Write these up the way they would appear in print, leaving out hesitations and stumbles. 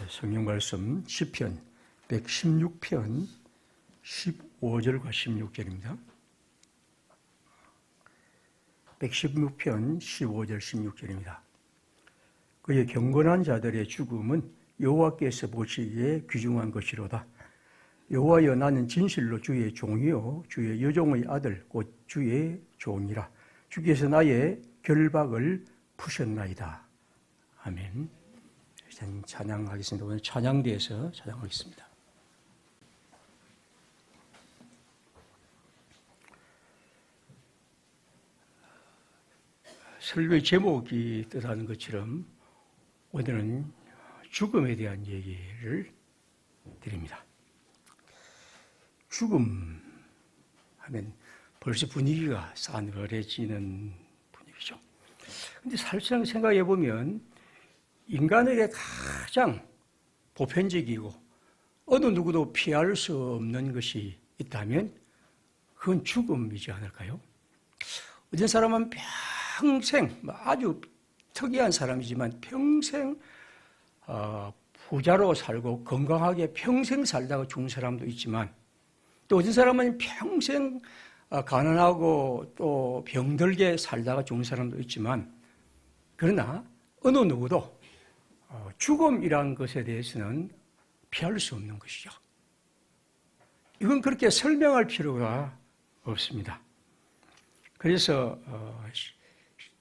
성경 말씀 시편 116편 15절과 16절입니다. 116편 15절 16절입니다. 그의 경건한 자들의 죽음은 여호와께서 보시기에 귀중한 것이로다. 여호와여, 나는 진실로 주의 종이요 주의 여종의 아들 곧 주의 종이라. 주께서 나의 결박을 푸셨나이다. 아멘. 일단 찬양하겠습니다. 오늘 찬양대에서 찬양하겠습니다. 설교의 제목이 뜻하는 것처럼 오늘은 죽음에 대한 얘기를 드립니다. 죽음 하면 벌써 분위기가 싸늘해지는 분위기죠. 그런데 사실상 생각해 보면 인간에게 가장 보편적이고 어느 누구도 피할 수 없는 것이 있다면 그건 죽음이지 않을까요? 어떤 사람은 평생 아주 특이한 사람이지만 평생 부자로 살고 건강하게 평생 살다가 죽은 사람도 있지만, 또 어떤 사람은 평생 가난하고 또 병들게 살다가 죽은 사람도 있지만, 그러나 어느 누구도 죽음이라는 것에 대해서는 피할 수 없는 것이죠. 이건 그렇게 설명할 필요가 없습니다. 그래서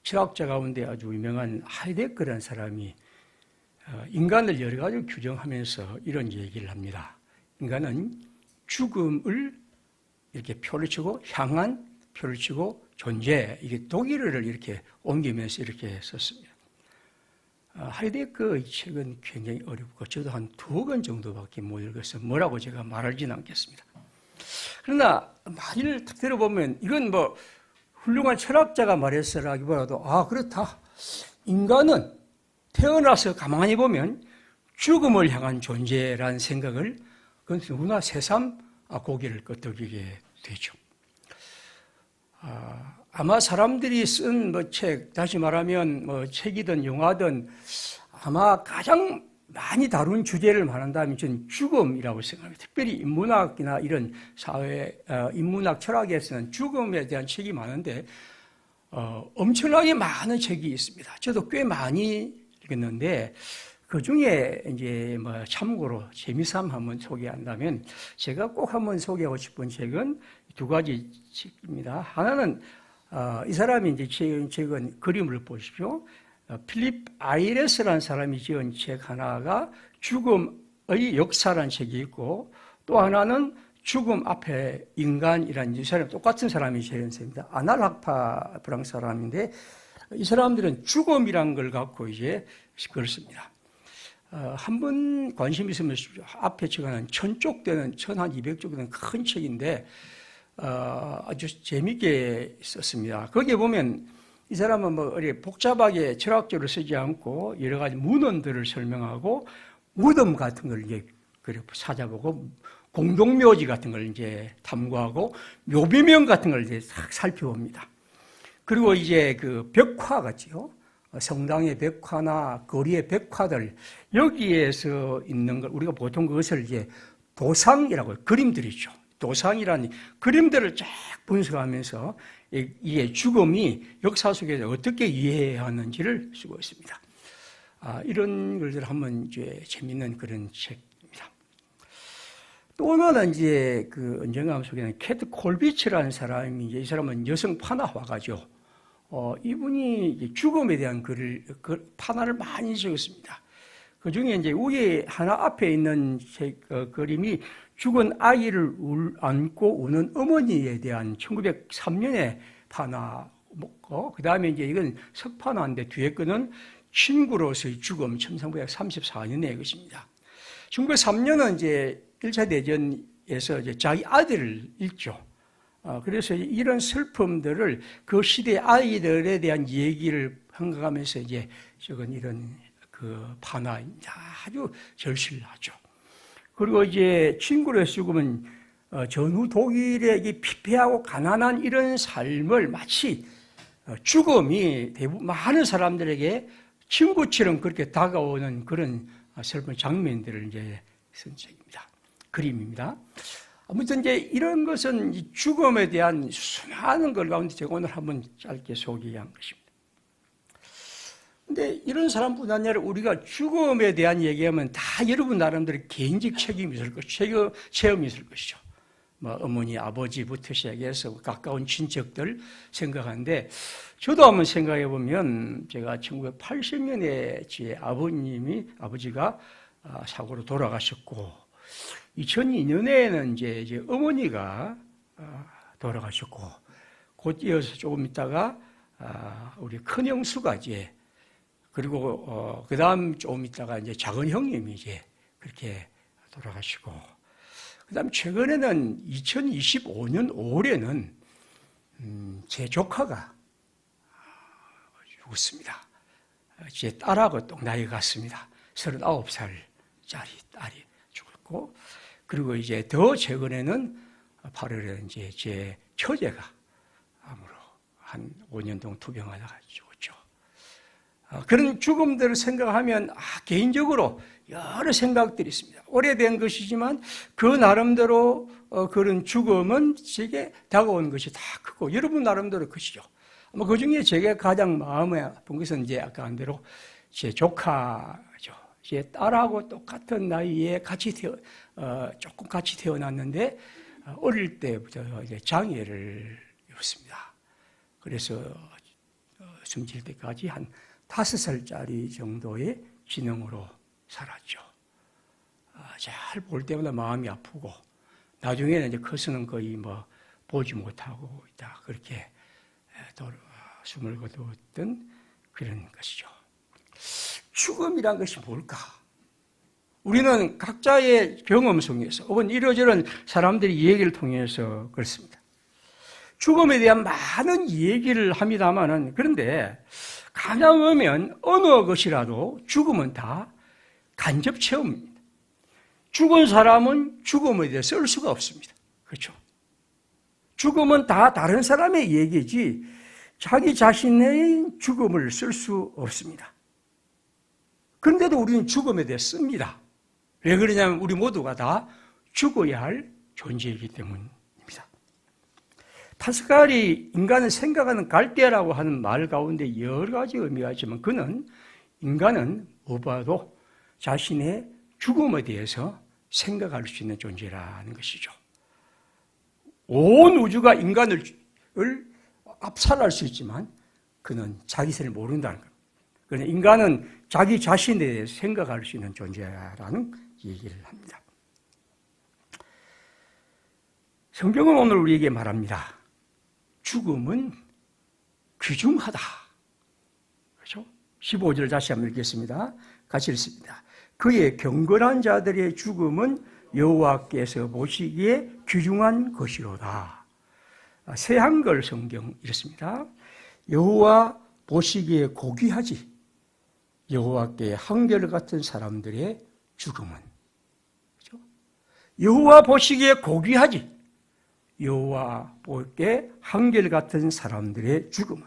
철학자 가운데 아주 유명한 하이데거라는 사람이 인간을 여러 가지로 규정하면서 이런 얘기를 합니다. 인간은 죽음을 이렇게 표를 치고 향한 표를 치고 존재, 이게 독일어를 이렇게 옮기면서 이렇게 썼습니다. 하이데거의 책은 굉장히 어렵고 저도 한 2권 정도밖에 못 읽어서 뭐라고 제가 말하지는 않겠습니다. 그러나 말을 딱 들어보면 이건 뭐 훌륭한 철학자가 말했으라기보다도 그렇다. 인간은 태어나서 가만히 보면 죽음을 향한 존재라는 생각을 그건 누구나 새삼 고개를 끄덕이게 되죠. 아마 사람들이 쓴 책, 다시 말하면 책이든 영화든 아마 가장 많이 다룬 주제를 말한다면 저는 죽음이라고 생각합니다. 특별히 인문학이나 이런 사회, 인문학 철학에서는 죽음에 대한 책이 많은데, 엄청나게 많은 책이 있습니다. 저도 꽤 많이 읽었는데, 그 중에 이제 참고로 재미삼아 한번 소개한다면, 제가 꼭 한번 소개하고 싶은 책은 2가지 책입니다. 하나는, 이 사람이 이제 책은 그림을 보십시오. 필립 아이레스라는 사람이 지은 책 하나가 죽음의 역사라는 책이 있고, 또 하나는 죽음 앞에 인간이라는 이 사람 똑같은 사람이 지은 책입니다. 아날학파 프랑스 사람인데 이 사람들은 죽음이라는 걸 갖고 이제 그렇습니다. 한번 관심 있으면 앞에 책은 1000쪽 되는 1200쪽 되는 큰 책인데 아주 재미있게 썼습니다. 거기에 보면 이 사람은 이렇게 복잡하게 철학적으로 쓰지 않고 여러 가지 문헌들을 설명하고 무덤 같은 걸 이제 찾아보고 공동묘지 같은 걸 이제 탐구하고 묘비명 같은 걸 이제 싹 살펴봅니다. 그리고 이제 그 벽화 같지요. 성당의 벽화나 거리의 벽화들, 여기에서 있는 걸 우리가 보통 그것을 이제 도상이라고 해요. 그림들이죠. 도상이라는 그림들을 쫙 분석하면서 이게 죽음이 역사 속에서 어떻게 이해해야 하는지를 쓰고 있습니다. 이런 것들 한번 이제 재밌는 그런 책입니다. 또 하나는 이제 그 언젠가 소개하는 캐트 콜비츠라는 사람이 이 사람은 여성 판화 화가죠. 이분이 죽음에 대한 글을 판화를 많이 적었습니다. 그 중에 이제 위에 하나 앞에 있는 그림이 죽은 아이를 안고 우는 어머니에 대한 1903년에 판화고, 그 다음에 이제 이건 석판화인데 뒤에 거는 친구로서의 죽음 1934년의 것입니다. 1903년은 이제 1차 대전에서 이제 자기 아들을 잃죠. 그래서 이런 슬픔들을 그 시대 아이들에 대한 얘기를 한가하면서 이제 적은 이런 그 판화 아주 절실하죠. 그리고 이제 친구로서 죽음은 전후 독일의 이 피폐하고 가난한 이런 삶을 마치 죽음이 대부분 많은 사람들에게 친구처럼 그렇게 다가오는 그런 슬픈 장면들을 이제 쓴 책입니다. 그림입니다. 아무튼 이제 이런 것은 죽음에 대한 수많은 걸 가운데 제가 오늘 한번 짧게 소개한 것입니다. 근데 이런 사람뿐 아니라 우리가 죽음에 대한 얘기하면 다 여러분 나름대로 개인적 책임이 있을 것이죠. 체험이 있을 것이죠. 뭐 어머니, 아버지부터 시작해서 가까운 친척들 생각하는데 저도 한번 생각해 보면 제가 1980년에 제 아버지가 사고로 돌아가셨고 2002년에는 이제 어머니가 돌아가셨고 곧 이어서 조금 있다가 우리 큰 형수가 이제 그리고 그 다음 조금 있다가 이제 작은 형님이 이제 그렇게 돌아가시고 그다음 최근에는 2025년 5월에는 제 조카가 죽었습니다. 제 딸하고 또 나이가 같습니다. 39살짜리 딸이 죽었고 그리고 이제 더 최근에는 8월에 이제 제 처제가 암으로 한 5년 동안 투병하다가 죽었죠. 그런 죽음들을 생각하면 개인적으로 여러 생각들이 있습니다. 오래된 것이지만 그 나름대로 그런 죽음은 제게 다가온 것이 다 크고 여러분 나름대로 크시죠. 그 중에 제게 가장 마음에 아픈 것은 이제 아까 한 대로 제 조카죠. 제 딸하고 똑같은 나이에 조금 같이 태어났는데 어릴 때부터 이제 장애를 입었습니다. 그래서 숨질 때까지 한 5살짜리 정도의 지능으로 살았죠. 잘 볼 때마다 마음이 아프고 나중에는 이제 커서는 거의 보지 못하고 있다. 그렇게 숨을 거두었던 그런 것이죠. 죽음이란 것이 뭘까? 우리는 각자의 경험 속에서 혹은 이러저런 사람들의 이야기를 통해서 그렇습니다. 죽음에 대한 많은 얘기를 합니다마는 그런데 가능하면 어느 것이라도 죽음은 다 간접 체험입니다. 죽은 사람은 죽음에 대해서 쓸 수가 없습니다. 그렇죠? 죽음은 다 다른 사람의 얘기지 자기 자신의 죽음을 쓸 수 없습니다. 그런데도 우리는 죽음에 대해 씁니다. 왜 그러냐면 우리 모두가 다 죽어야 할 존재이기 때문입니다. 파스칼이 인간을 생각하는 갈대라고 하는 말 가운데 여러 가지 의미가 있지만 그는 인간은 무엇보다도 자신의 죽음에 대해서 생각할 수 있는 존재라는 것이죠. 온 우주가 인간을 압살할 수 있지만 그는 자기身을 모른다는 겁니다. 그러나 인간은 자기 자신에 대해서 생각할 수 있는 존재라는 얘기를 합니다. 성경은 오늘 우리에게 말합니다. 죽음은 귀중하다. 그렇죠? 15절 다시 한번 읽겠습니다. 같이 읽습니다. 그의 경건한 자들의 죽음은 여호와께서 보시기에 귀중한 것이로다. 새 한글 성경 이렇습니다. 여호와 보시기에 고귀하지. 여호와께 한결같은 사람들의 죽음은. 그렇죠? 여호와 보시기에 고귀하지. 여호와께 한결같은 사람들의 죽음은.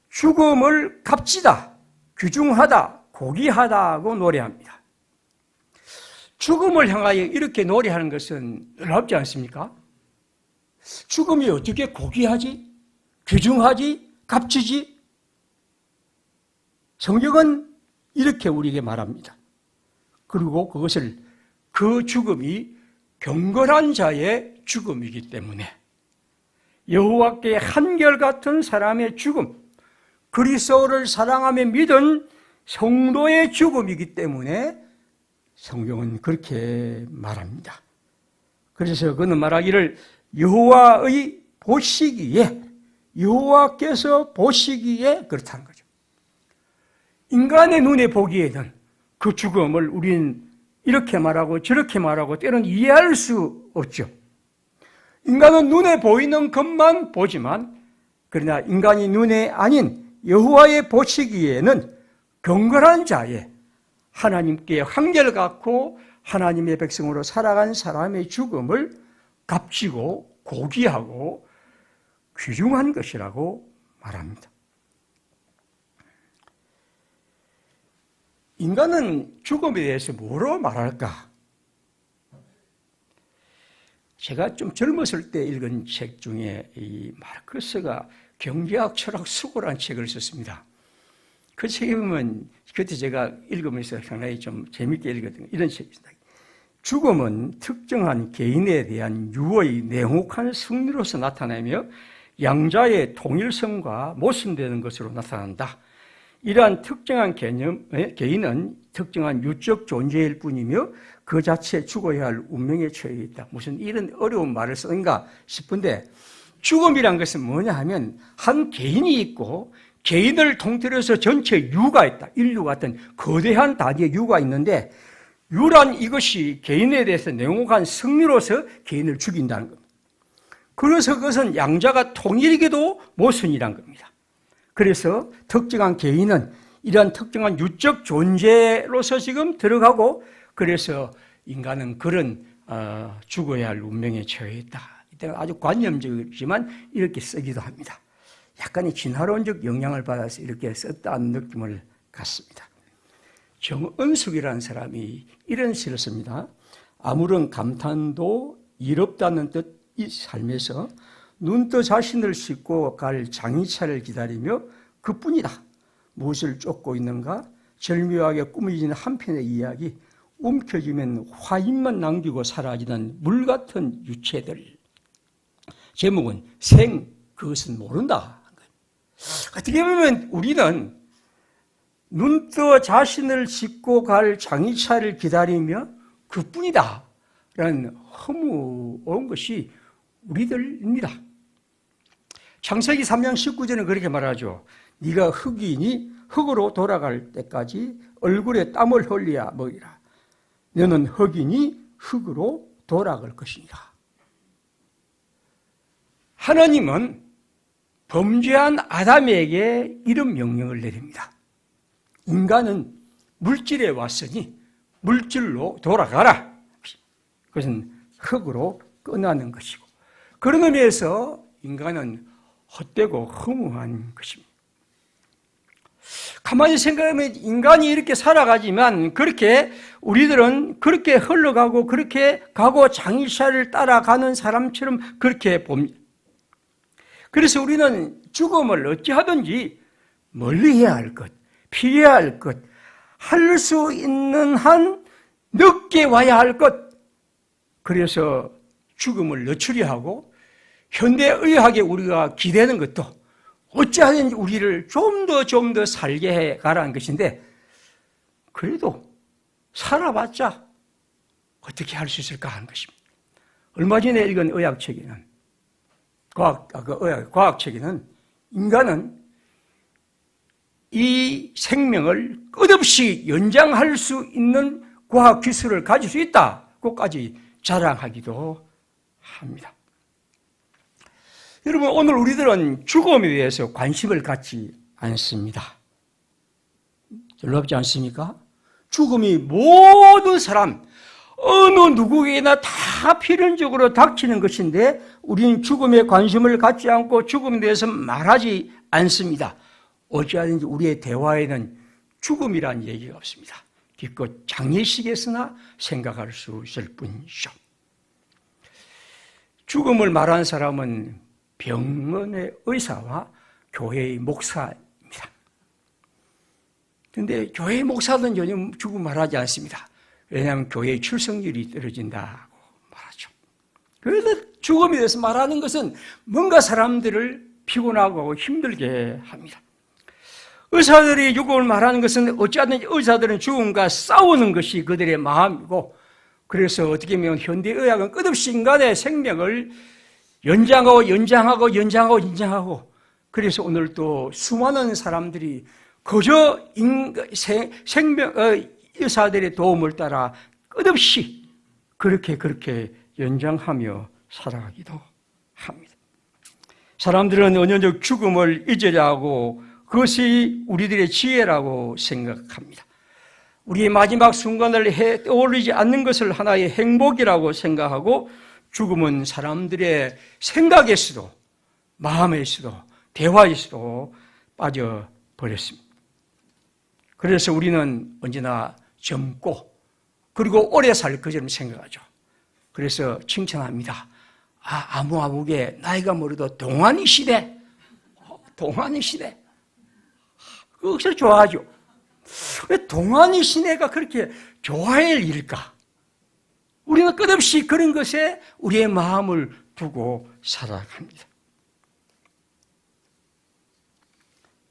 죽음을 값지다, 귀중하다, 고귀하다고 노래합니다. 죽음을 향하여 이렇게 노래하는 것은 놀랍지 않습니까? 죽음이 어떻게 고귀하지? 귀중하지? 값지지? 성경은 이렇게 우리에게 말합니다. 그리고 그것을 그 죽음이 경건한 자의 죽음이기 때문에 여호와께 한결같은 사람의 죽음, 그리스도를 사랑하며 믿은 성도의 죽음이기 때문에 성경은 그렇게 말합니다. 그래서 그는 말하기를 여호와의 보시기에, 여호와께서 보시기에 그렇다는 거죠. 인간의 눈에 보기에는 그 죽음을 우리는 이렇게 말하고 저렇게 말하고 때로는 이해할 수 없죠. 인간은 눈에 보이는 것만 보지만 그러나 인간이 눈에 아닌 여호와의 보시기에는 경건한 자의 하나님께 한결같고 하나님의 백성으로 살아간 사람의 죽음을 값지고 고귀하고 귀중한 것이라고 말합니다. 인간은 죽음에 대해서 뭐로 말할까? 제가 좀 젊었을 때 읽은 책 중에 이 마르크스가 경제학 철학 수고라는 책을 썼습니다. 그 책에 보면 그때 제가 읽으면서 상당히 좀 재밌게 읽었던 이런 책입니다. 죽음은 특정한 개인에 대한 유의 냉혹한 승리로서 나타나며 양자의 통일성과 모순되는 것으로 나타난다. 이러한 특정한 개인은 특정한 유적 존재일 뿐이며 그 자체 죽어야 할 운명에 처해 있다. 무슨 이런 어려운 말을 쓰는가 싶은데, 죽음이란 것은 뭐냐 하면 한 개인이 있고 개인을 통틀어서 전체 유가 있다. 인류 같은 거대한 단위의 유가 있는데, 유란 이것이 개인에 대해서 냉혹한 승리로서 개인을 죽인다는 겁니다. 그래서 그것은 양자가 통일이게도 모순이란 겁니다. 그래서 특정한 개인은 이러한 특정한 유적 존재로서 지금 들어가고, 그래서 인간은 그런 죽어야 할 운명에 처해 있다. 이때는 아주 관념적이지만 이렇게 쓰기도 합니다. 약간의 진화론적 영향을 받아서 이렇게 썼다는 느낌을 갖습니다. 정은숙이라는 사람이 이런 시를 씁니다. 아무런 감탄도 이롭다는 뜻 이 삶에서 눈떠 자신을 싣고 갈 장의차를 기다리며 그뿐이다. 무엇을 쫓고 있는가? 절묘하게 꾸며지는 한편의 이야기, 움켜쥐면 화인만 남기고 사라지는 물같은 유체들. 제목은 생, 그것은 모른다. 어떻게 보면 우리는 눈떠 자신을 싣고 갈 장의차를 기다리며 그뿐이다 라는 허무한 것이 우리들입니다. 창세기 3장 19절은 그렇게 말하죠. 네가 흙이니 흙으로 돌아갈 때까지 얼굴에 땀을 흘려야 먹이라. 너는 흙이니 흙으로 돌아갈 것이니라. 하나님은 범죄한 아담에게 이런 명령을 내립니다. 인간은 물질에 왔으니 물질로 돌아가라. 그것은 흙으로 끝나는 것이고, 그런 의미에서 인간은 헛되고 허무한 것입니다. 가만히 생각하면 인간이 이렇게 살아가지만 그렇게 우리들은 그렇게 흘러가고 그렇게 가고 장의차를 따라가는 사람처럼 그렇게 봅니다. 그래서 우리는 죽음을 어찌하든지 멀리해야 할 것, 피해야 할 것, 할 수 있는 한 늦게 와야 할 것, 그래서 죽음을 늦추려 하고 현대의학에 우리가 기대는 것도 어찌하든지 우리를 좀 더 살게 해 가라는 것인데, 그래도 살아봤자 어떻게 할 수 있을까 하는 것입니다. 얼마 전에 읽은 의학책에는, 과학책에는 인간은 이 생명을 끝없이 연장할 수 있는 과학 기술을 가질 수 있다고까지 자랑하기도 합니다. 여러분, 오늘 우리들은 죽음에 대해서 관심을 갖지 않습니다. 놀랍지 않습니까? 죽음이 모든 사람, 어느 누구에게나 다 필연적으로 닥치는 것인데 우리는 죽음에 관심을 갖지 않고 죽음에 대해서 말하지 않습니다. 어찌하든지 우리의 대화에는 죽음이라는 얘기가 없습니다. 기껏 장례식에서나 생각할 수 있을 뿐이죠. 죽음을 말하는 사람은 병원의 의사와 교회의 목사입니다. 그런데 교회의 목사들은 전혀 죽음 말하지 않습니다. 왜냐하면 교회의 출석률이 떨어진다고 말하죠. 그래서 죽음에 대해서 말하는 것은 뭔가 사람들을 피곤하고 힘들게 합니다. 의사들이 죽음을 말하는 것은 어찌하든지 의사들은 죽음과 싸우는 것이 그들의 마음이고, 그래서 어떻게 보면 현대의학은 끝없이 인간의 생명을 연장하고 그래서 오늘 또 수많은 사람들이 그저 의사들의 도움을 따라 끝없이 그렇게 연장하며 살아가기도 합니다. 사람들은 언연적 죽음을 잊으려 하고 그것이 우리들의 지혜라고 생각합니다. 우리의 마지막 순간을 떠올리지 않는 것을 하나의 행복이라고 생각하고 죽음은 사람들의 생각에서도 마음에서도 대화에서도 빠져버렸습니다. 그래서 우리는 언제나 젊고 그리고 오래 살 것처럼 생각하죠. 그래서 칭찬합니다. 아무게 나이가 멀어도 동안이 시대. 동안이 시대. 그것을 좋아하죠. 왜 동안이 시대가 그렇게 좋아할 일일까? 우리는 끝없이 그런 것에 우리의 마음을 두고 살아갑니다.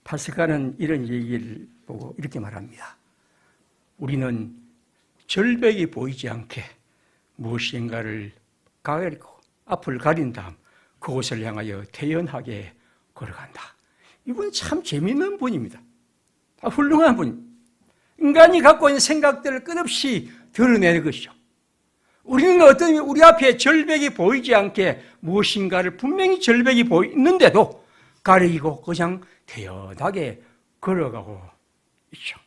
파스칼은 이런 얘기를 보고 이렇게 말합니다. 우리는 절벽이 보이지 않게 무엇인가를 가리고 앞을 가린 다음 그곳을 향하여 태연하게 걸어간다. 이분 참 재미있는 분입니다. 훌륭한 분. 인간이 갖고 있는 생각들을 끝없이 드러내는 것이죠. 우리는 우리 앞에 절벽이 보이지 않게 무엇인가를 분명히 절벽이 보이는데도 가리고 그냥 태연하게 걸어가고 있죠.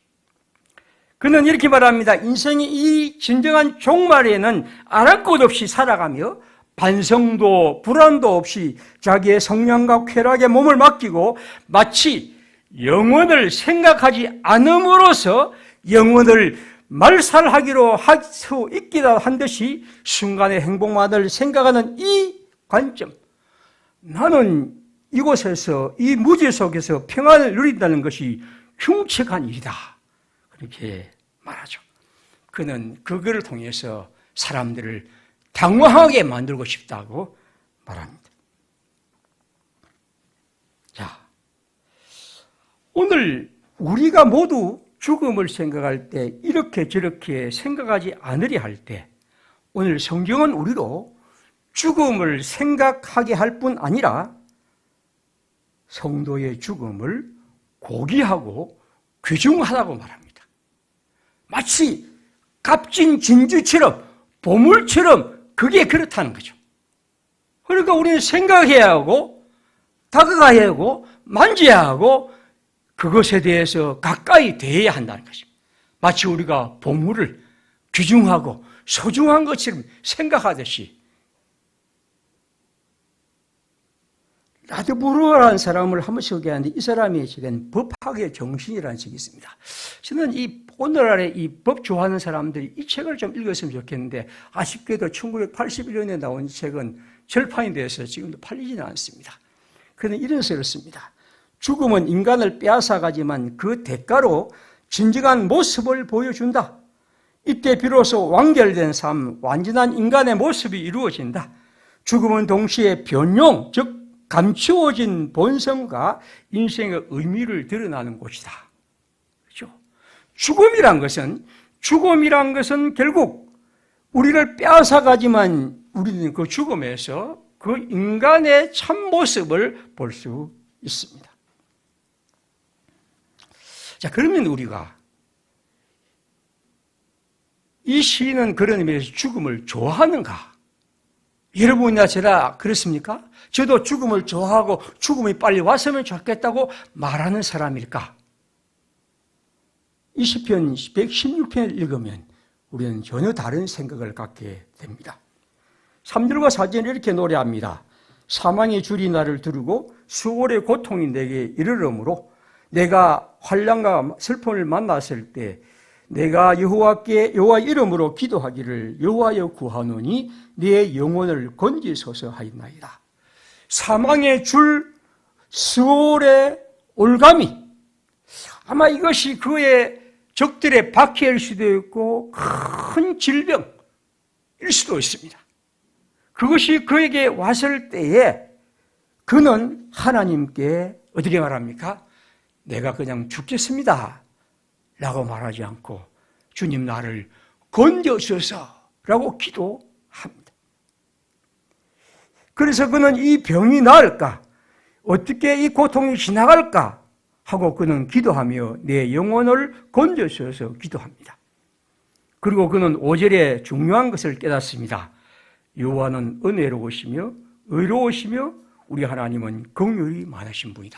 그는 이렇게 말합니다. 인생이 이 진정한 종말에는 아랄 것 없이 살아가며 반성도 불안도 없이 자기의 성량과 쾌락에 몸을 맡기고 마치 영원을 생각하지 않음으로써 영원을 말살하기로 할 수 있기도 한 듯이 순간의 행복만을 생각하는 이 관점, 나는 이곳에서 이 무지 속에서 평안을 누린다는 것이 흉측한 일이다. 그렇게 말하죠. 그는 그거를 통해서 사람들을 당황하게 만들고 싶다고 말합니다. 자, 오늘 우리가 모두 죽음을 생각할 때 이렇게 저렇게 생각하지 않으려 할 때 오늘 성경은 우리로 죽음을 생각하게 할 뿐 아니라 성도의 죽음을 고귀하고 귀중하다고 말합니다. 마치 값진 진주처럼 보물처럼 그게 그렇다는 거죠. 그러니까 우리는 생각해야 하고 다가가야 하고 만져야 하고 그것에 대해서 가까이 대해야 한다는 것입니다. 마치 우리가 보물을 귀중하고 소중한 것처럼 생각하듯이. 라드부르라는 사람을 한번 소개하는데 이 사람의 책은 법학의 정신이라는 책이 있습니다. 저는 오늘날의 이 법 좋아하는 사람들이 이 책을 좀 읽었으면 좋겠는데 아쉽게도 1981년에 나온 책은 절판이 돼서 지금도 팔리지는 않습니다. 그는 이런 글을 씁니다. 죽음은 인간을 빼앗아가지만 그 대가로 진정한 모습을 보여준다. 이때 비로소 완결된 삶, 완전한 인간의 모습이 이루어진다. 죽음은 동시에 변용, 즉 감추어진 본성과 인생의 의미를 드러나는 곳이다. 그렇죠? 죽음이란 것은 결국 우리를 빼앗아가지만 우리는 그 죽음에서 그 인간의 참모습을 볼 수 있습니다. 자, 그러면 우리가 이 시인은 그런 의미에서 죽음을 좋아하는가? 여러분이나 저나 그렇습니까? 저도 죽음을 좋아하고 죽음이 빨리 왔으면 좋겠다고 말하는 사람일까? 이 시편 116편을 읽으면 우리는 전혀 다른 생각을 갖게 됩니다. 3절과 4절은 이렇게 노래합니다. 사망의 줄이 나를 두르고 수월의 고통이 내게 이르러므로 내가 환난과 슬픔을 만났을 때 내가 여호와 이름으로 기도하기를 여호와여 구하노니 네 영혼을 건지소서 하였나이다. 사망의 줄, 수월의 올가미, 아마 이것이 그의 적들의 박해일 수도 있고 큰 질병일 수도 있습니다. 그것이 그에게 왔을 때에 그는 하나님께 어떻게 말합니까? 내가 그냥 죽겠습니다 라고 말하지 않고 주님 나를 건져주소서 라고 기도합니다. 그래서 그는 이 병이 나을까? 어떻게 이 고통이 지나갈까? 하고 그는 기도하며 내 영혼을 건져주소서 기도합니다. 그리고 그는 5절에 중요한 것을 깨닫습니다. 여호와는 은혜로우시며 의로우시며 우리 하나님은 긍휼이 많으신 분이다.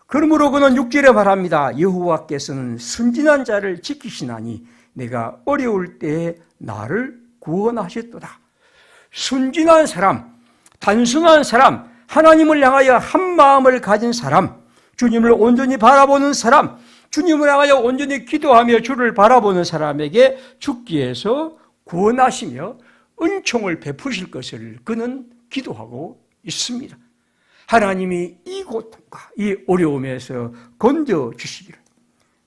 그러므로 그는 6절에 말합니다. 여호와께서는 순진한 자를 지키시나니 내가 어려울 때에 나를 구원하셨도다. 순진한 사람, 단순한 사람, 하나님을 향하여 한 마음을 가진 사람, 주님을 온전히 바라보는 사람, 주님을 향하여 온전히 기도하며 주를 바라보는 사람에게 죽기에서 구원하시며 은총을 베푸실 것을 그는 기도하고 있습니다. 하나님이 이 고통과 이 어려움에서 건져주시기를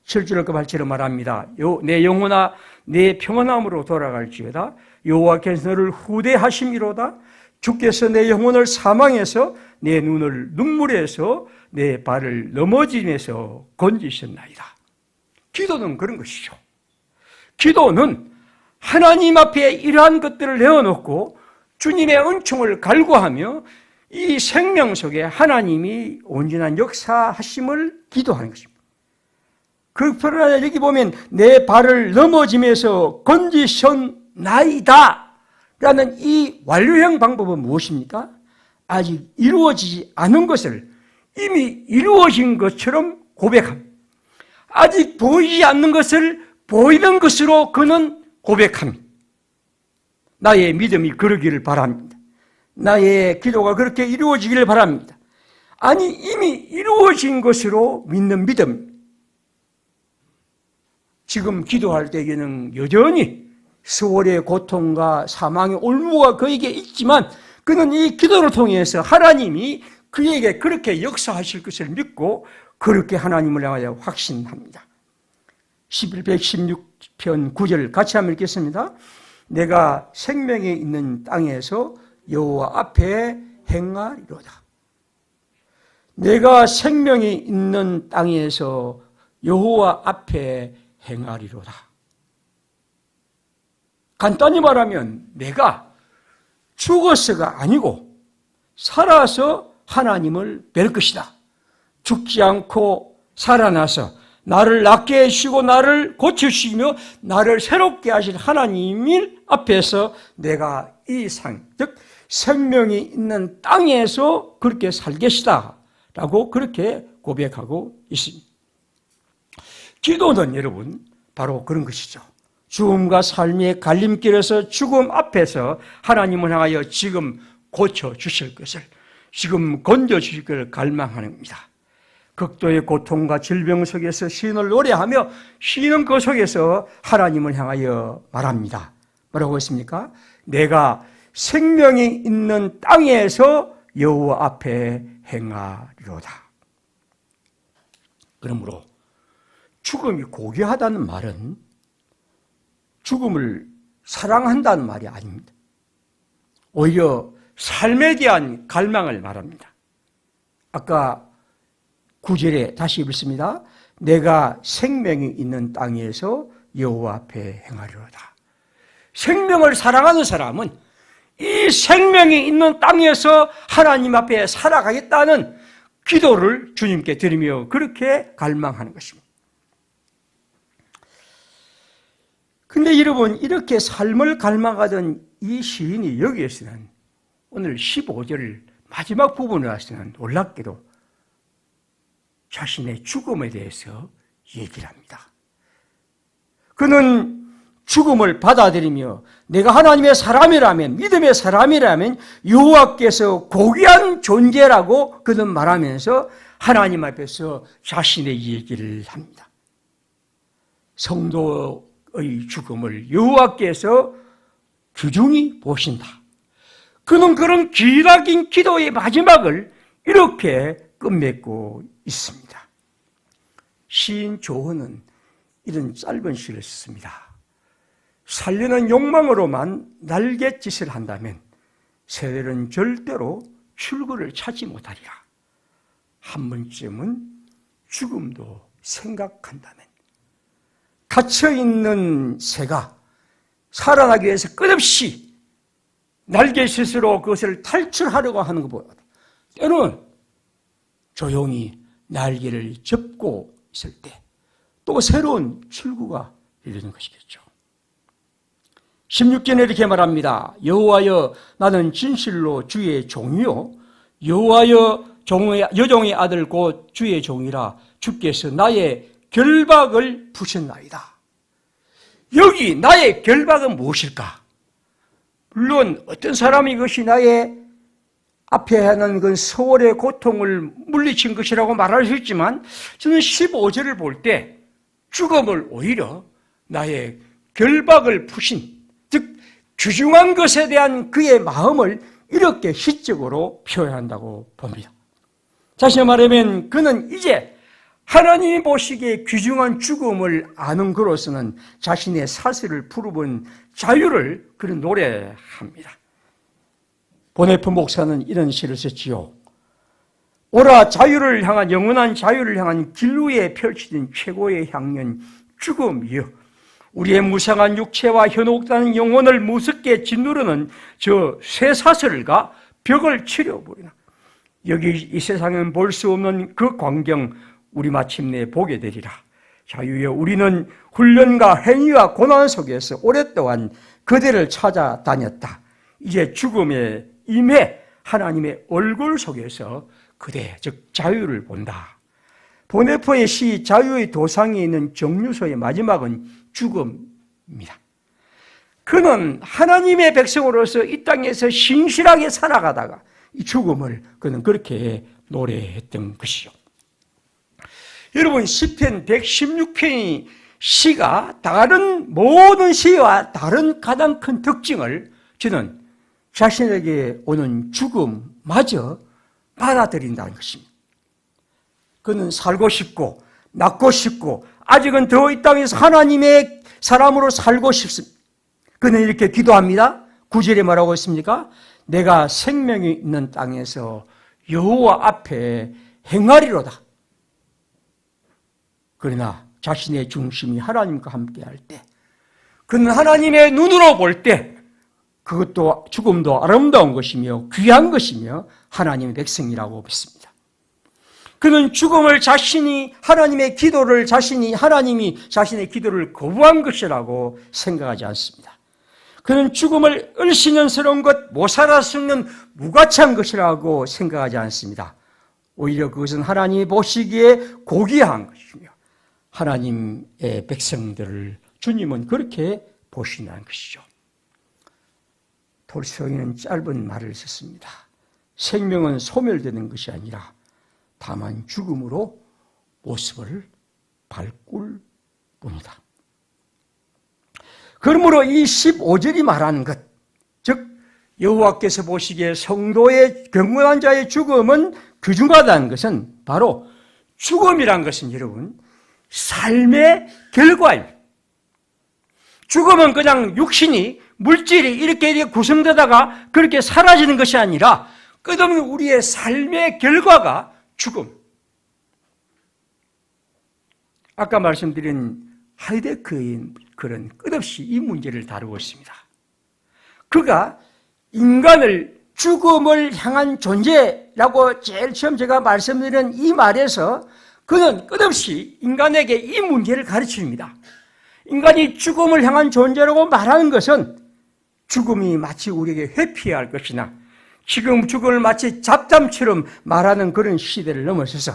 7절 그 말처럼 말합니다. 내 영혼아 내 평안함으로 돌아갈지어다. 여호와께서 너를 후대하심이로다. 주께서 내 영혼을 사망에서 내 눈을 눈물에서 내 발을 넘어짐에서 건지셨나이다. 기도는 그런 것이죠. 기도는 하나님 앞에 이러한 것들을 내어놓고 주님의 은총을 갈구하며 이 생명 속에 하나님이 온전한 역사하심을 기도하는 것입니다. 그러나 여기 보면 내 발을 넘어짐에서 건지셨나이다 라는 이 완료형 방법은 무엇입니까? 아직 이루어지지 않은 것을 이미 이루어진 것처럼 고백합니다. 아직 보이지 않는 것을 보이는 것으로 그는 고백합니다. 나의 믿음이 그러기를 바랍니다. 나의 기도가 그렇게 이루어지기를 바랍니다. 아니 이미 이루어진 것으로 믿는 믿음. 지금 기도할 때에는 여전히 수월의 고통과 사망의 올무가 그에게 있지만 그는 이 기도를 통해서 하나님이 그에게 그렇게 역사하실 것을 믿고 그렇게 하나님을 향하여 확신합니다. 116편 9절 같이 한번 읽겠습니다. 내가 생명이 있는 땅에서 여호와 앞에 행하리로다. 내가 생명이 있는 땅에서 여호와 앞에 행하리로다. 간단히 말하면 내가 죽어서가 아니고 살아서 하나님을 뵐 것이다. 죽지 않고 살아나서 나를 낫게 해주시고 나를 고쳐주시며 나를 새롭게 하실 하나님 앞에서 내가 이 즉 생명이 있는 땅에서 그렇게 살겠다 라고 그렇게 고백하고 있습니다. 기도는 여러분 바로 그런 것이죠. 죽음과 삶의 갈림길에서 죽음 앞에서 하나님을 향하여 지금 고쳐주실 것을, 지금 건져주실 것을 갈망하는 겁니다. 극도의 고통과 질병 속에서 시인을 노래하며 시인은 그 속에서 하나님을 향하여 말합니다. 뭐라고 했습니까? 내가 생명이 있는 땅에서 여호와 앞에 행하리로다. 그러므로 죽음이 고귀하다는 말은 죽음을 사랑한다는 말이 아닙니다. 오히려 삶에 대한 갈망을 말합니다. 아까 9절에 다시 읽습니다. 내가 생명이 있는 땅에서 여호와 앞에 행하리로다. 생명을 사랑하는 사람은 이 생명이 있는 땅에서 하나님 앞에 살아가겠다는 기도를 주님께 드리며 그렇게 갈망하는 것입니다. 근데 여러분, 이렇게 삶을 갈망하던 이 시인이 여기에서는 오늘 15절 마지막 부분에 와서는 놀랍게도 자신의 죽음에 대해서 얘기를 합니다. 그는 죽음을 받아들이며 내가 하나님의 사람이라면, 믿음의 사람이라면 여호와께서 고귀한 존재라고 그는 말하면서 하나님 앞에서 자신의 얘기를 합니다. 성도의 죽음을 여호와께서 귀중히 보신다. 그는 그런 기나긴 기도의 마지막을 이렇게 끝맺고 있습니다. 시인 조헌은 이런 짧은 시를 썼습니다. 살리는 욕망으로만 날갯짓을 한다면 새들은 절대로 출구를 찾지 못하리라. 한 번쯤은 죽음도 생각한다면 갇혀있는 새가 살아나기 위해서 끝없이 날갯짓으로 그것을 탈출하려고 하는 것보다 때로는 조용히 날개를 접고 있을 때 또 새로운 출구가 열리는 것이겠죠. 16절에 이렇게 말합니다. 여호와여 나는 진실로 주의 종이요 여호와여 여종의 아들 곧 주의 종이라 주께서 나의 결박을 푸셨나이다. 여기 나의 결박은 무엇일까? 물론 어떤 사람이 이것이 나의 앞에 하는 그 서울의 고통을 물리친 것이라고 말할 수 있지만 저는 15절을 볼 때 죽음을 오히려 나의 결박을 푸신, 즉 귀중한 것에 대한 그의 마음을 이렇게 시적으로 표현한다고 봅니다. 다시 말하면 그는 이제 하나님이 보시기에 귀중한 죽음을 아는 그로서는 자신의 사슬을 풀어본 자유를 그는 노래합니다. 보네프 목사는 이런 시를 썼지요. 오라 자유를 향한, 영원한 자유를 향한 길 위에 펼쳐진 최고의 향연 죽음이여, 우리의 무상한 육체와 현혹되는 영혼을 무섭게 짓누르는 저 쇠사슬과 벽을 치려버리나. 여기 이 세상은 볼 수 없는 그 광경 우리 마침내 보게 되리라. 자유여, 우리는 훈련과 행위와 고난 속에서 오랫동안 그대를 찾아다녔다. 이제 죽음에 임해 하나님의 얼굴 속에서 그대, 즉 자유를 본다. 보네포의 시 자유의 도상에 있는 정류소의 마지막은 죽음입니다. 그는 하나님의 백성으로서 이 땅에서 신실하게 살아가다가 이 죽음을 그는 그렇게 노래했던 것이죠. 여러분, 시편 116편의 시가 다른 모든 시와 다른 가장 큰 특징을 저는 자신에게 오는 죽음마저 받아들인다는 것입니다. 그는 살고 싶고 낫고 싶고 아직은 더 이 땅에서 하나님의 사람으로 살고 싶습니다. 그는 이렇게 기도합니다. 9절에 뭐라고 했습니까? 내가 생명이 있는 땅에서 여호와 앞에 행하리로다. 그러나 자신의 중심이 하나님과 함께 할 때, 그는 하나님의 눈으로 볼 때 그것도 죽음도 아름다운 것이며 귀한 것이며 하나님의 백성이라고 믿습니다. 그는 죽음을 자신이 하나님의 기도를 하나님이 자신의 기도를 거부한 것이라고 생각하지 않습니다. 그는 죽음을 을씨년스러운 것, 못 살아 죽는 무가치한 것이라고 생각하지 않습니다. 오히려 그것은 하나님이 보시기에 고귀한 것이며 하나님의 백성들을 주님은 그렇게 보신다는 것이죠. 톨스토이는 짧은 말을 썼습니다. 생명은 소멸되는 것이 아니라 다만 죽음으로 모습을 바꿀 뿐이다. 그러므로 이 15절이 말하는 것, 즉 여호와께서 보시기에 성도의 경건한 자의 죽음은 귀중하다는 것은 바로 죽음이란 것은 여러분 삶의 결과입니다. 죽음은 그냥 육신이 물질이 이렇게 구성되다가 그렇게 사라지는 것이 아니라 끝없는 우리의 삶의 결과가 죽음. 아까 말씀드린 하이데크의 글은 끝없이 이 문제를 다루고 있습니다. 그가 인간을 죽음을 향한 존재라고 제일 처음 제가 말씀드린 이 말에서 그는 끝없이 인간에게 이 문제를 가르칩니다. 인간이 죽음을 향한 존재라고 말하는 것은 죽음이 마치 우리에게 회피해야 할 것이나 지금 죽음을 마치 잡담처럼 말하는 그런 시대를 넘어서서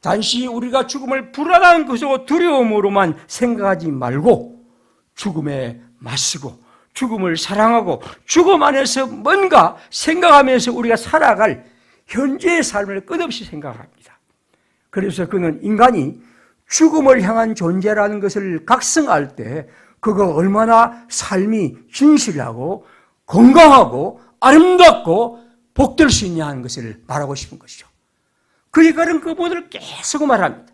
단지 우리가 죽음을 불안한 것으로 두려움으로만 생각하지 말고 죽음에 맞서고 죽음을 사랑하고 죽음 안에서 뭔가 생각하면서 우리가 살아갈 현재의 삶을 끝없이 생각합니다. 그래서 그는 인간이 죽음을 향한 존재라는 것을 각성할 때 그거 얼마나 삶이 진실하고 건강하고 아름답고 복될 수 있냐 하는 것을 말하고 싶은 것이죠. 그러니까 그 부분을 계속 말합니다.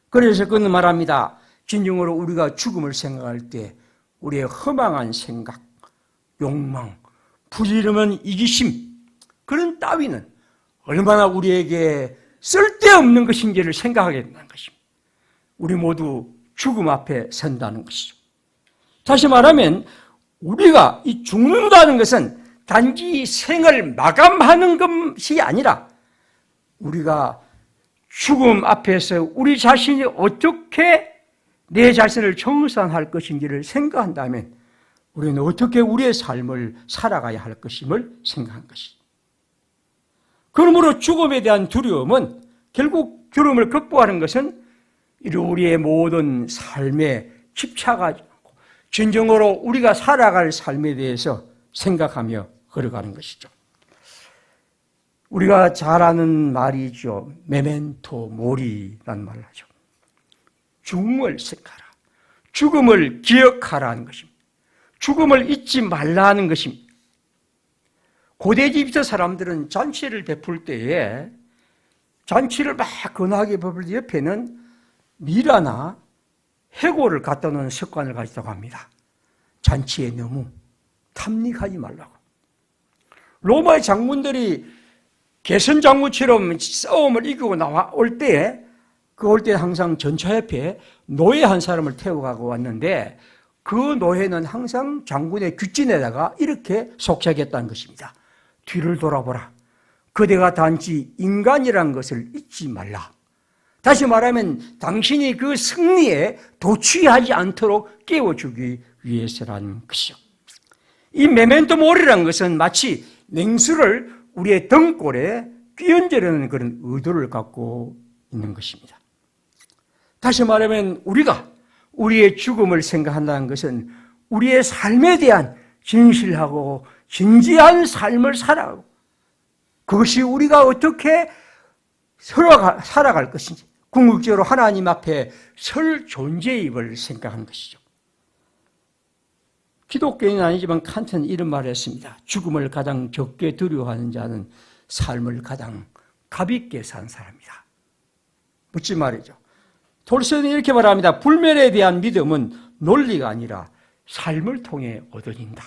그래서 그는 말합니다. 진정으로 우리가 죽음을 생각할 때 우리의 허망한 생각, 욕망, 부지런한 이기심 그런 따위는 얼마나 우리에게 쓸데없는 것인지를 생각하게 된다는 것입니다. 우리 모두 죽음 앞에 선다는 것이죠. 다시 말하면 우리가 이 죽는다는 것은 단지 생을 마감하는 것이 아니라 우리가 죽음 앞에서 우리 자신이 어떻게 내 자신을 청산할 것인지를 생각한다면 우리는 어떻게 우리의 삶을 살아가야 할 것임을 생각한 것이죠. 그러므로 죽음에 대한 두려움은 결국 두려움을 극복하는 것은 우리의 모든 삶에 집착하지 않고 진정으로 우리가 살아갈 삶에 대해서 생각하며 걸어가는 것이죠. 우리가 잘 아는 말이죠. 메멘토 모리라는 말을 하죠. 죽음을 생각하라. 죽음을 기억하라는 것입니다. 죽음을 잊지 말라는 것입니다. 고대 이집트 사람들은 잔치를 베풀 때에 잔치를 막 거나하게 베풀 때 옆에는 미라나 해골을 갖다 놓는 습관을 가지다고 합니다. 잔치에 너무 탐닉하지 말라고. 로마의 장군들이 개선 장군처럼 싸움을 이기고 올 때 항상 전차 옆에 노예 한 사람을 태워가고 왔는데 그 노예는 항상 장군의 귀진에다가 이렇게 속삭였다는 것입니다. 뒤를 돌아보라. 그대가 단지 인간이라는 것을 잊지 말라. 다시 말하면 당신이 그 승리에 도취하지 않도록 깨워주기 위해서라는 것이죠. 이 메멘토 모리라는 것은 마치 냉수를 우리의 등골에 끼얹으려는 그런 의도를 갖고 있는 것입니다. 다시 말하면 우리가 우리의 죽음을 생각한다는 것은 우리의 삶에 대한 진실하고 진지한 삶을 살아가고 그것이 우리가 어떻게 살아갈 것인지 궁극적으로 하나님 앞에 설 존재임을 생각하는 것이죠. 기독교인은 아니지만 칸트는 이런 말을 했습니다. 죽음을 가장 적게 두려워하는 자는 삶을 가장 가볍게 산 사람이다. 멋진 말이죠. 톨스토이는 이렇게 말합니다. 불멸에 대한 믿음은 논리가 아니라 삶을 통해 얻어진다.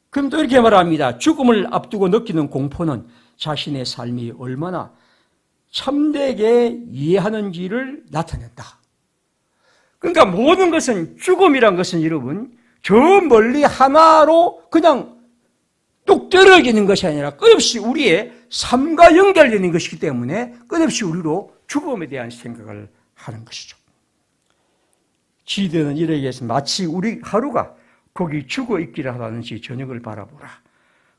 그럼 또 이렇게 말합니다. 죽음을 앞두고 느끼는 공포는 자신의 삶이 얼마나 참되게 이해하는지를 나타낸다. 그러니까 모든 것은 죽음이란 것은 여러분 저 멀리 하나로 그냥 뚝 떨어지는 것이 아니라 끝없이 우리의 삶과 연결되는 것이기 때문에 끝없이 우리로 죽음에 대한 생각을 하는 것이죠. 지대는 이렇게 해서 마치 우리 하루가 거기 죽어 있기를 하다는지 저녁을 바라보라.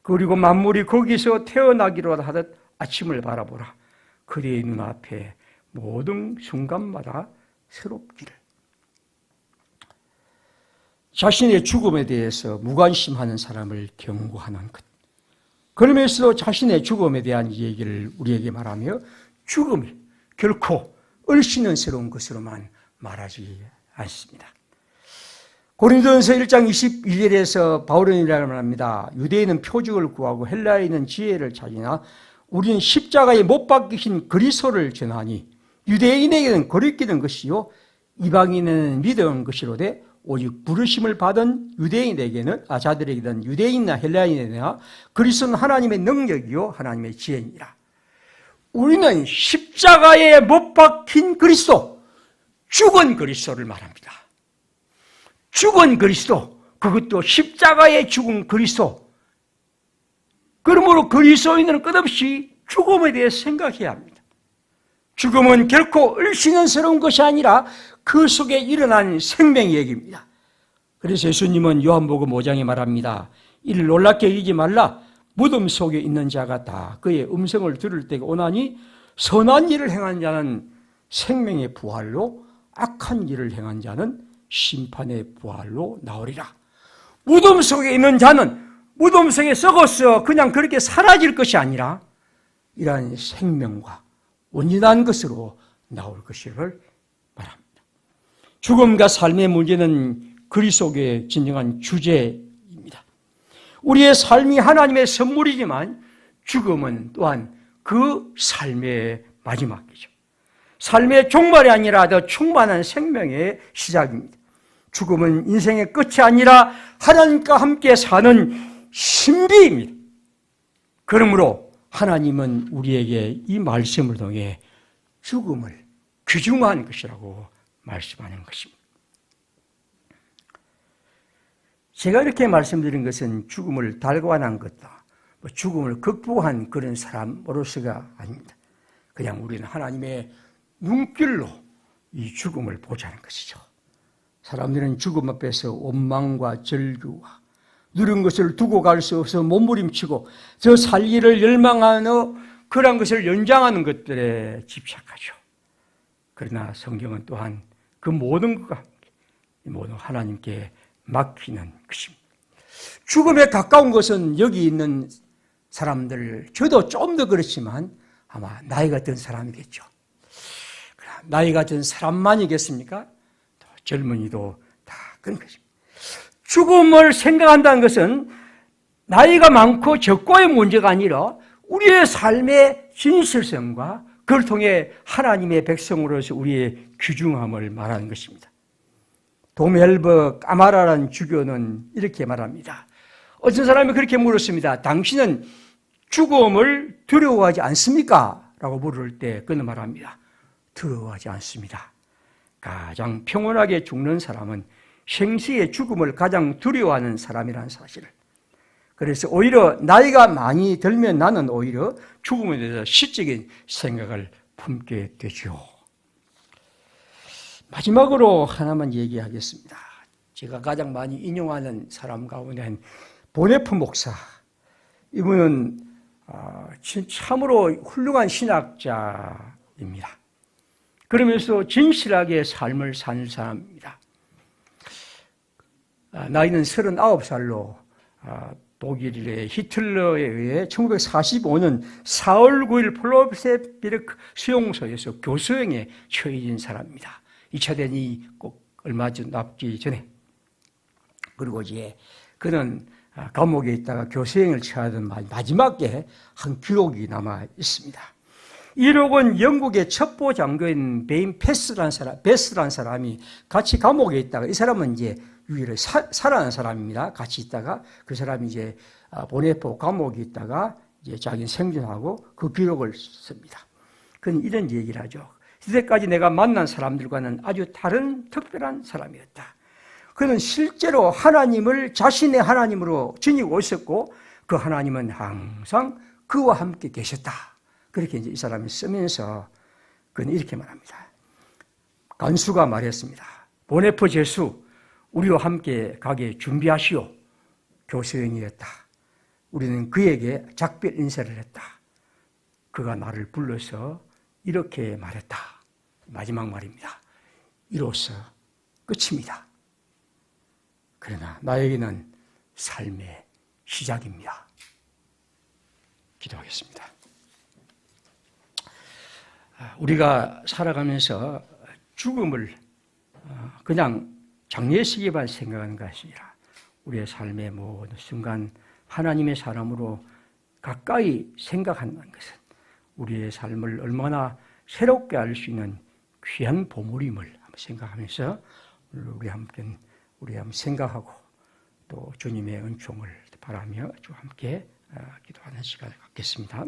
그리고 만물이 거기서 태어나기로 하듯 아침을 바라보라. 그대의 눈앞에 모든 순간마다 새롭기를. 자신의 죽음에 대해서 무관심하는 사람을 경고하는 것. 그러면서도 자신의 죽음에 대한 얘기를 우리에게 말하며 죽음이 결코 얼씬은스러운 것으로만 말하지 않습니다. 고린도전서 1장 21절에서 바울은 이라고 말합니다. 유대인은 표적을 구하고 헬라인은 지혜를 찾으나 우리는 십자가에 못 박히신 그리스도를 전하니 유대인에게는 거리끼는 것이요 이방인에게는 믿은 것이로되 오직 부르심을 받은 유대인에게는 자들에게는 유대인이나 헬라인이나 그리스도는 하나님의 능력이요 하나님의 지혜니라. 우리는 십자가에 못 박힌 그리스도, 죽은 그리스도를 말합니다. 죽은 그리스도, 그것도 십자가에 죽은 그리스도. 그러므로 그리스도인은 끝없이 죽음에 대해 생각해야 합니다. 죽음은 결코 얼씬은스러운 것이 아니라 그 속에 일어난 생명의 얘기입니다. 그래서 예수님은 요한복음 5장에 말합니다. 이를 놀랍게 여기지 말라. 무덤 속에 있는 자가 다 그의 음성을 들을 때가 오나니 선한 일을 행한 자는 생명의 부활로 악한 일을 행한 자는 심판의 부활로 나오리라. 무덤 속에 있는 자는 무덤 속에 썩어서 그냥 그렇게 사라질 것이 아니라 이러한 생명과 온전한 것으로 나올 것을 말합니다. 죽음과 삶의 문제는 그리스도의 진정한 주제입니다. 우리의 삶이 하나님의 선물이지만 죽음은 또한 그 삶의 마지막이죠. 삶의 종말이 아니라 더 충만한 생명의 시작입니다. 죽음은 인생의 끝이 아니라 하나님과 함께 사는 신비입니다. 그러므로 하나님은 우리에게 이 말씀을 통해 죽음을 귀중한 것이라고 말씀하는 것입니다. 제가 이렇게 말씀드린 것은 죽음을 달관한 것다, 죽음을 극복한 그런 사람으로서가 아닙니다. 그냥 우리는 하나님의 눈길로 이 죽음을 보자는 것이죠. 사람들은 죽음 앞에서 원망과 절규와 누른 것을 두고 갈 수 없어 몸부림치고 저 살기를 열망하는 그런 것을 연장하는 것들에 집착하죠. 그러나 성경은 또한 그 모든 것과 모든 하나님께 맡기는 것입니다. 죽음에 가까운 것은 여기 있는 사람들, 저도 좀 더 그렇지만 아마 나이가 든 사람이겠죠. 나이가 든 사람만이겠습니까? 젊은이도 다 그런 것입니다. 죽음을 생각한다는 것은 나이가 많고 적고의 문제가 아니라 우리의 삶의 진실성과 그걸 통해 하나님의 백성으로서 우리의 귀중함을 말하는 것입니다. 도멜버 까마라라는 주교는 이렇게 말합니다. 어떤 사람이 그렇게 물었습니다. 당신은 죽음을 두려워하지 않습니까? 라고 물을 때 그는 말합니다. 두려워하지 않습니다. 가장 평온하게 죽는 사람은 생시의 죽음을 가장 두려워하는 사람이라는 사실을. 그래서 오히려 나이가 많이 들면 나는 오히려 죽음에 대해서 시적인 생각을 품게 되죠. 마지막으로 하나만 얘기하겠습니다. 제가 가장 많이 인용하는 사람 가운데 한 보네프 목사. 이분은 참으로 훌륭한 신학자입니다. 그러면서 진실하게 삶을 사는 사람입니다. 나이는 39살로 독일의 히틀러에 의해 1945년 4월 9일 폴로세비르크 수용소에서 교수형에 처해진 사람입니다. 2차 대전이 꼭 얼마 전 남기 전에. 그리고 이제 그는 감옥에 있다가 교수형을 처하던 마지막에 한 기록이 남아 있습니다. 이 기록은 영국의 첩보 장교인 베스라는 사람이 같이 감옥에 있다가 이 사람은 이제 유일하게 살아난 사람입니다. 같이 있다가 그 사람이 이제 보네포 감옥에 있다가 이제 자기는 생존하고 그 기록을 씁니다. 그는 이런 얘기를 하죠. 이때까지 내가 만난 사람들과는 아주 다른 특별한 사람이었다. 그는 실제로 하나님을 자신의 하나님으로 지니고 있었고 그 하나님은 항상 그와 함께 계셨다. 그렇게 이제 이 사람이 쓰면서 그는 이렇게 말합니다. 간수가 말했습니다. 보네포 제수, 우리와 함께 가게 준비하시오. 교수형이었다. 우리는 그에게 작별 인사를 했다. 그가 나를 불러서 이렇게 말했다. 마지막 말입니다. 이로써 끝입니다. 그러나 나에게는 삶의 시작입니다. 기도하겠습니다. 우리가 살아가면서 죽음을 그냥 장례식에만 생각하는 것이 아니라 우리의 삶의 모든 순간 하나님의 사람으로 가까이 생각한다는 것은 우리의 삶을 얼마나 새롭게 할 수 있는 귀한 보물임을 한번 생각하면서 우리 함께 한번 생각하고 또 주님의 은총을 바라며 주 함께 기도하는 시간을 갖겠습니다.